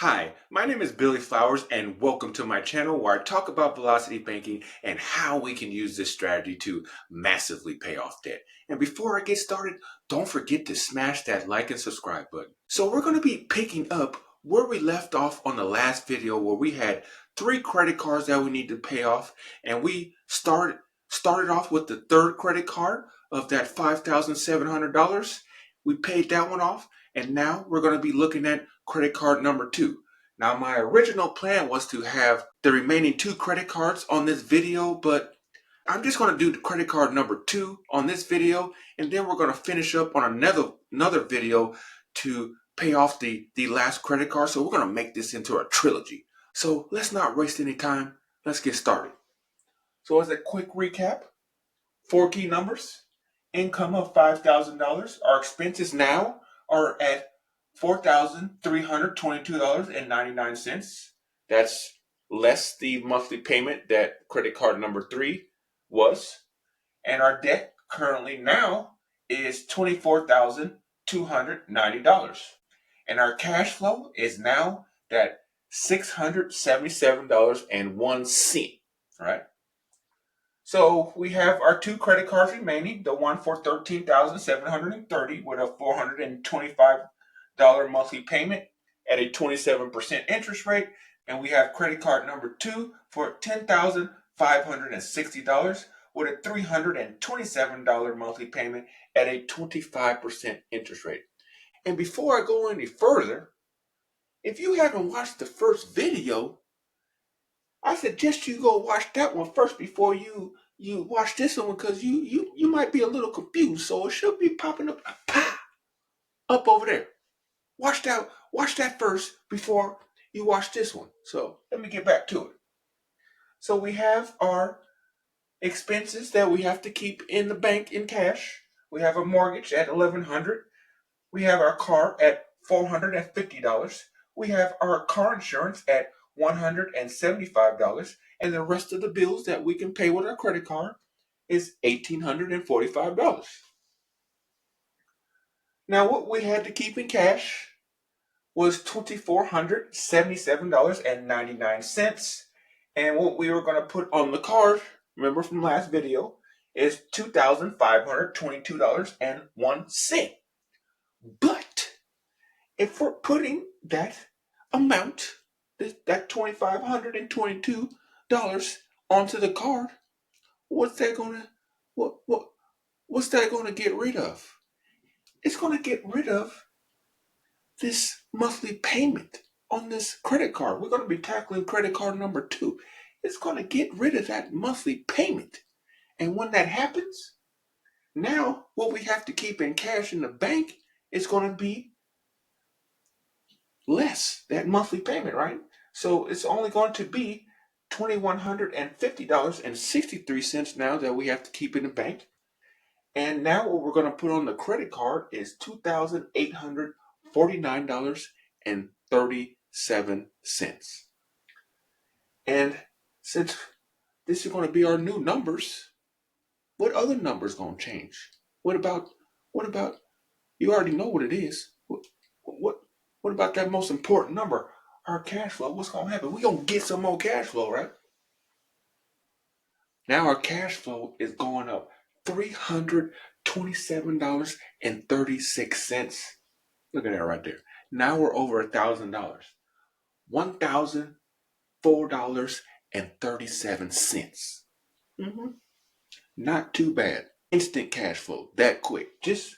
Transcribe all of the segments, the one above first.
Hi, my name is Billy Flowers and welcome to my channel where I talk about velocity banking and how we can use this strategy to massively pay off debt. And before I get started, don't forget to smash that like and subscribe button. So we're going to be picking up where we left off on the last video where we had 3 credit cards that we need to pay off, and we started off with the third credit card of that $5,700. We paid that one off, and now we're going to be looking at credit card number 2. Now, my original plan was to have the remaining 2 credit cards on this video, but I'm just going to do the credit card number 2 on this video, and then we're going to finish up on another video to pay off the last credit card. So we're going to make this into a trilogy. So let's not waste any time. Let's get started. So as a quick recap, 4 key numbers: income of $5,000. Our expenses now are at $4,322.99. That's less the monthly payment that credit card number 3 was. And our debt currently now is $24,290. And our cash flow is now at $677.01. Right? So we have our 2 credit cards remaining, the one for $13,730 with a $425 monthly payment at a 27% interest rate. And we have credit card number 2 for $10,560 with a $327 monthly payment at a 25% interest rate. And before I go any further, if you haven't watched the first video, I suggest you go watch that one first before you watch this one, because you might be a little confused. So it should be popping up over there. Watch that first before you watch this one. So let me get back to it. So we have our expenses that we have to keep in the bank in cash. We have a mortgage at $1,100. We have our car at $450. We have our car insurance at $175, and the rest of the bills that we can pay with our credit card is $1,845. Now, what we had to keep in cash was $2,477.99, and what we were going to put on the card, remember from last video, is $2,522.01. But if we're putting that amount, that $2,522 onto the card, what's that gonna get rid of? It's gonna get rid of this monthly payment on this credit card. We're gonna be tackling credit card number 2. It's gonna get rid of that monthly payment. And when that happens, now what we have to keep in cash in the bank is gonna be less, that monthly payment, right? So it's only going to be $2,150.63 now that we have to keep in the bank. And now what we're going to put on the credit card is $2,849.37. And since this is going to be our new numbers, what other numbers going to change? What about you already know what it is. What about that most important number, our cash flow? What's going to happen? We're going to get some more cash flow, right? Now our cash flow is going up $327.36. Look at that right there. Now we're over $1,000. $1,004.37. Not too bad. Instant cash flow, that quick. Just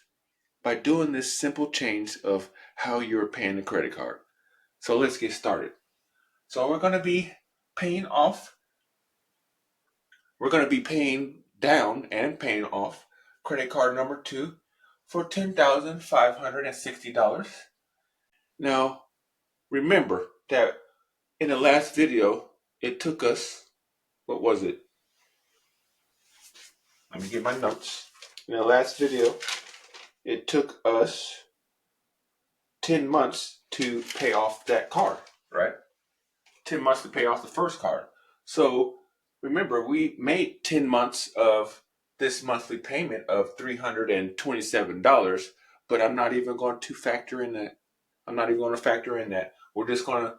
by doing this simple change of how you're paying the credit card. So let's get started. So we're going to be paying down and paying off credit card number 2 for $10,560. Now, remember that in the last video, it took us, what was it? Let me get my notes. In the last video, it took us 10 months to pay off that card, right? 10 months to pay off the first card. So remember, we made 10 months of this monthly payment of $327, but I'm not even going to factor in that. we're just gonna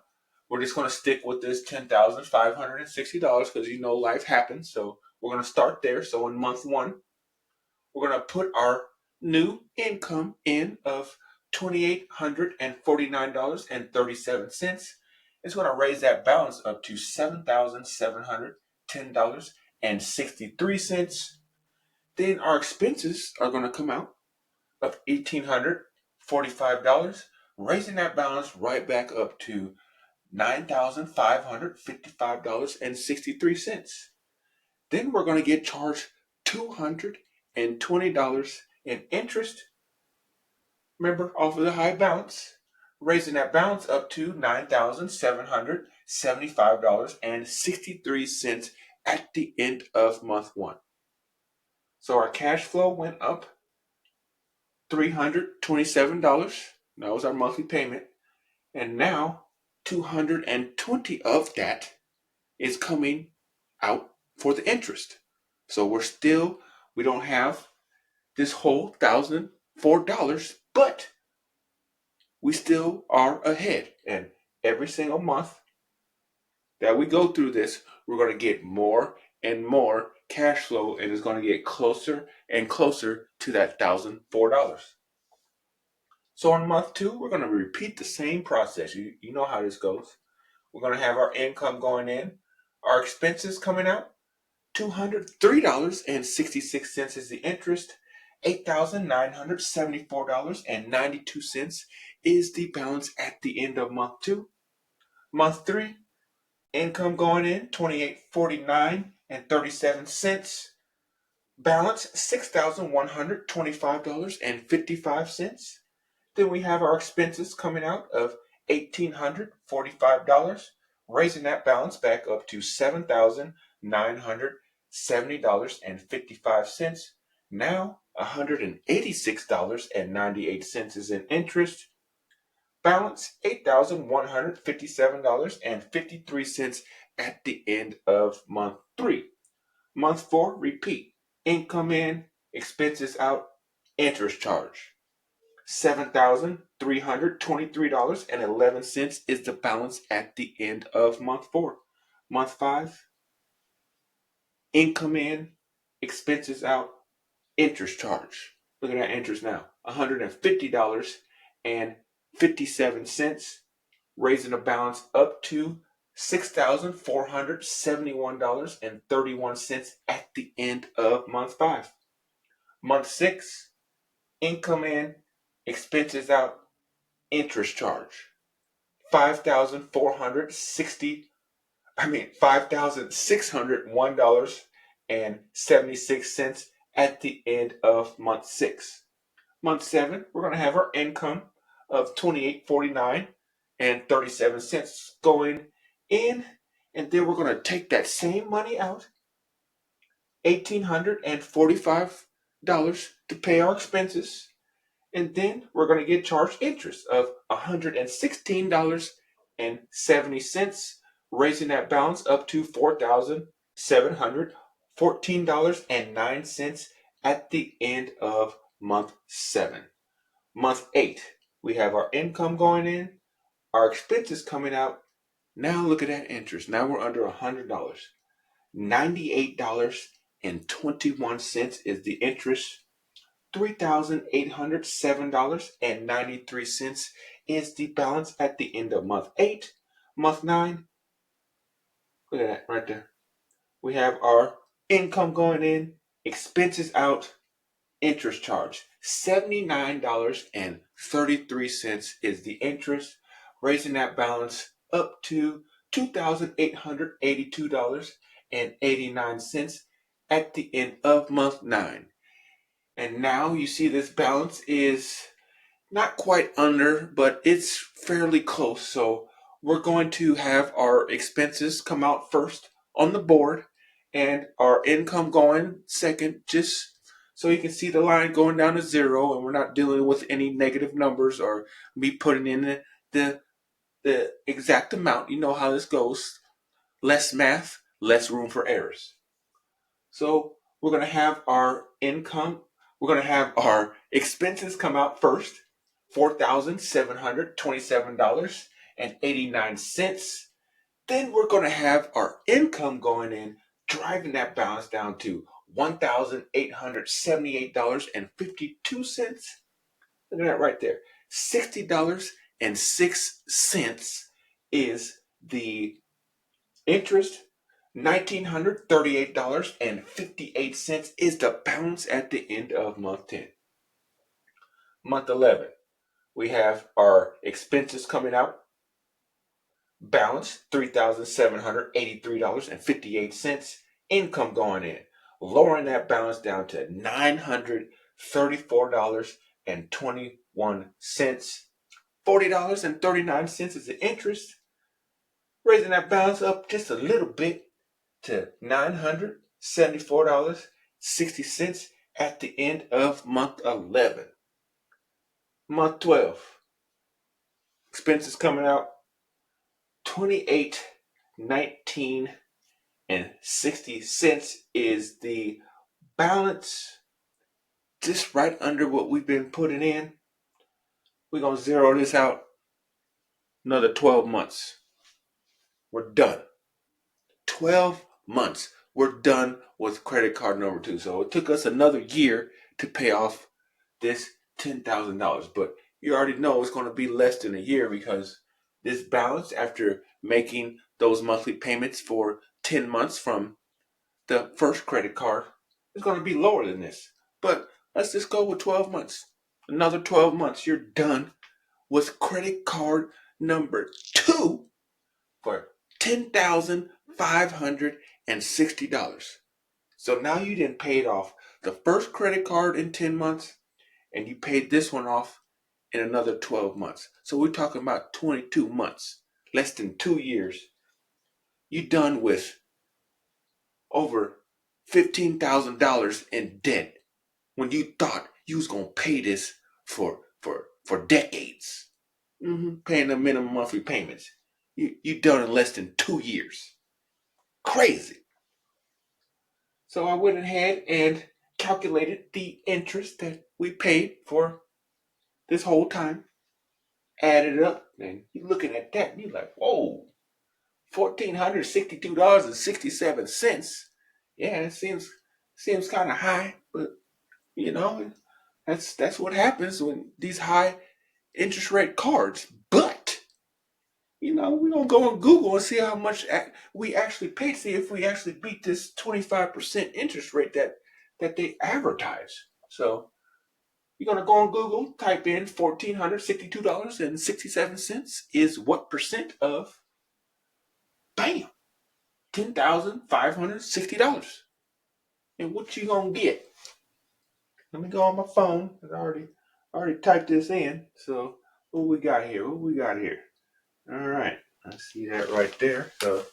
stick with this $10,560 because life happens. So we're gonna start there. So in month one, we're gonna put our new income in of $2,849.37. It's gonna raise that balance up to $7,710.63. Then our expenses are gonna come out of $1,845, raising that balance right back up to $9,555.63. Then we're going to get charged $220 in interest, remember, off of the high balance, raising that balance up to $9,775.63 at the end of month one. So our cash flow went up $327. That was our monthly payment. And now 220 of that is coming out for the interest. So we don't have this whole $1,004, but we still are ahead. And every single month that we go through this, we're going to get more and more cash flow, and it's going to get closer and closer to that $1,004. So in month two, we're going to repeat the same process. You know how this goes. We're going to have our income going in, our expenses coming out. $203.66 is the interest. $8,974.92 is the balance at the end of month two. Month three, income going in $2,849.37. Balance $6,125.55. Then we have our expenses coming out of $1,845, raising that balance back up to $7,970.55. Now $186.98 is in interest. Balance $8,157.53 at the end of month three. Month four, repeat. Income in, expenses out, interest charge. $7,323.11 is the balance at the end of month four. Month five, income in, expenses out, interest charge. Look at that interest now, $150.57, raising the balance up to $6,471.31 at the end of month five. Month six, income in, expenses out, interest charge. $5,601.76 at the end of month six. Month seven, we're going to have our income of $2,849.37 going in, and then we're going to take that same money out, $1,845 to pay our expenses. And then we're going to get charged interest of $116.70, raising that balance up to $4,714.09 at the end of month seven. Month eight, we have our income going in, our expenses coming out. Now look at that interest. Now we're under $100. $98.21 is the interest. $3,807.93 is the balance at the end of month eight. Month nine, look at that right there. We have our income going in, expenses out, interest charge. $79.33 is the interest, raising that balance up to $2,882.89 at the end of month nine. And now you see this balance is not quite under, but it's fairly close. So we're going to have our expenses come out first on the board and our income going second, just so you can see the line going down to zero, and we're not dealing with any negative numbers or me putting in the exact amount. You know how this goes. Less math, less room for errors. So we're going to have our income, we're going to have our expenses come out first, $4,727 Then we're going to have our income going in, driving that balance down to $1,878.52. Look at that right there. $60.06 is the interest. $1,938.58 is the balance at the end of month 10. Month 11, we have our expenses coming out. Balance $3,783.58. Income going in, lowering that balance down to $934.21. $40.39 is the interest, raising that balance up just a little bit to $974.60 at the end of month 11. Month 12, expenses coming out $28.19.60 is the balance, just right under what we've been putting in. We're going to zero this out another 12 months. We're done. 12 months. We're done with credit card number 2. So it took us another year to pay off this $10,000. But you already know it's going to be less than a year, because this balance, after making those monthly payments for 10 months from the first credit card, is going to be lower than this. But let's just go with 12 months. Another 12 months, you're done with credit card number 2 for $10,560. So now you didn't pay it off the first credit card in 10 months, and you paid this one off in another 12 months. So we're talking about 22 months, less than 2 years. You're done with over $15,000 in debt when you thought you was going to pay this for decades. Paying the minimum monthly payments. You done in less than 2 years. Crazy. So I went ahead and calculated the interest that we paid for this whole time. Added it up, and you're looking at that, and you're like, whoa, $1,462.67. Yeah, it seems kind of high, but that's what happens when these high interest rate cards. But we're gonna go on Google and see how much we actually paid. See if we actually beat this 25% interest rate that they advertise. So you're gonna go on Google, type in $1,462.67 is what percent of, bam, $10,560. And what you gonna get? Let me go on my phone, because I already typed this in. So what we got here? All right, I see that right there. So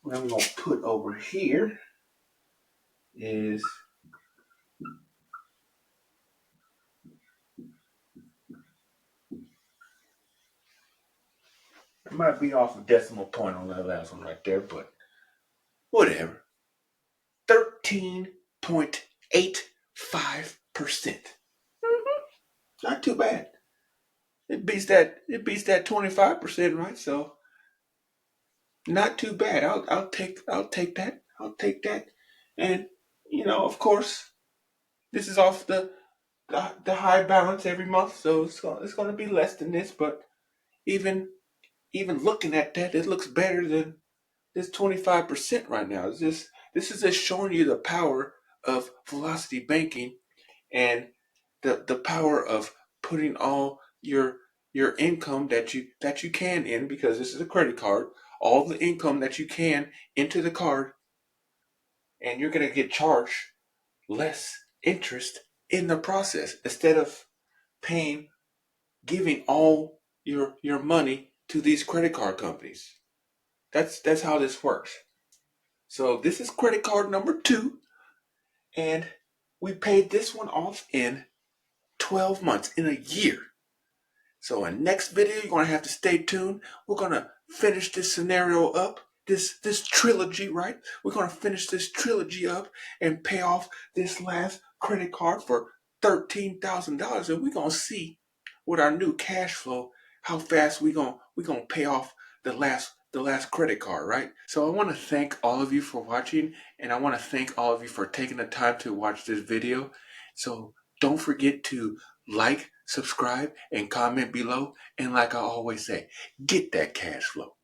what I'm gonna put over here is it might be off a decimal point on that last one right there, but whatever. 13.85%. Not too bad. It beats that 25%, right? So not too bad. I'll take that. I'll take that. And of course, this is off the high balance every month, so it's going to be less than this. But even looking at that, it looks better than this 25% right now. This is just showing you the power of velocity banking, and the power of putting all your income that you can in, because this is a credit card, all the income that you can into the card, and you're going to get charged less interest in the process, instead of giving all your money to these credit card companies. That's how this works. So this is credit card number 2, and we paid this one off in 12 months, in a year. So in next video, you're going to have to stay tuned. We're going to finish this scenario up, this trilogy, right? We're going to finish this trilogy up and pay off this last credit card for $13,000. And we're going to see what our new cash flow how fast we gonna pay off the last credit card, right? So I want to thank all of you for watching, and I want to thank all of you for taking the time to watch this video. So don't forget to like, subscribe, and comment below. And like I always say, get that cash flow.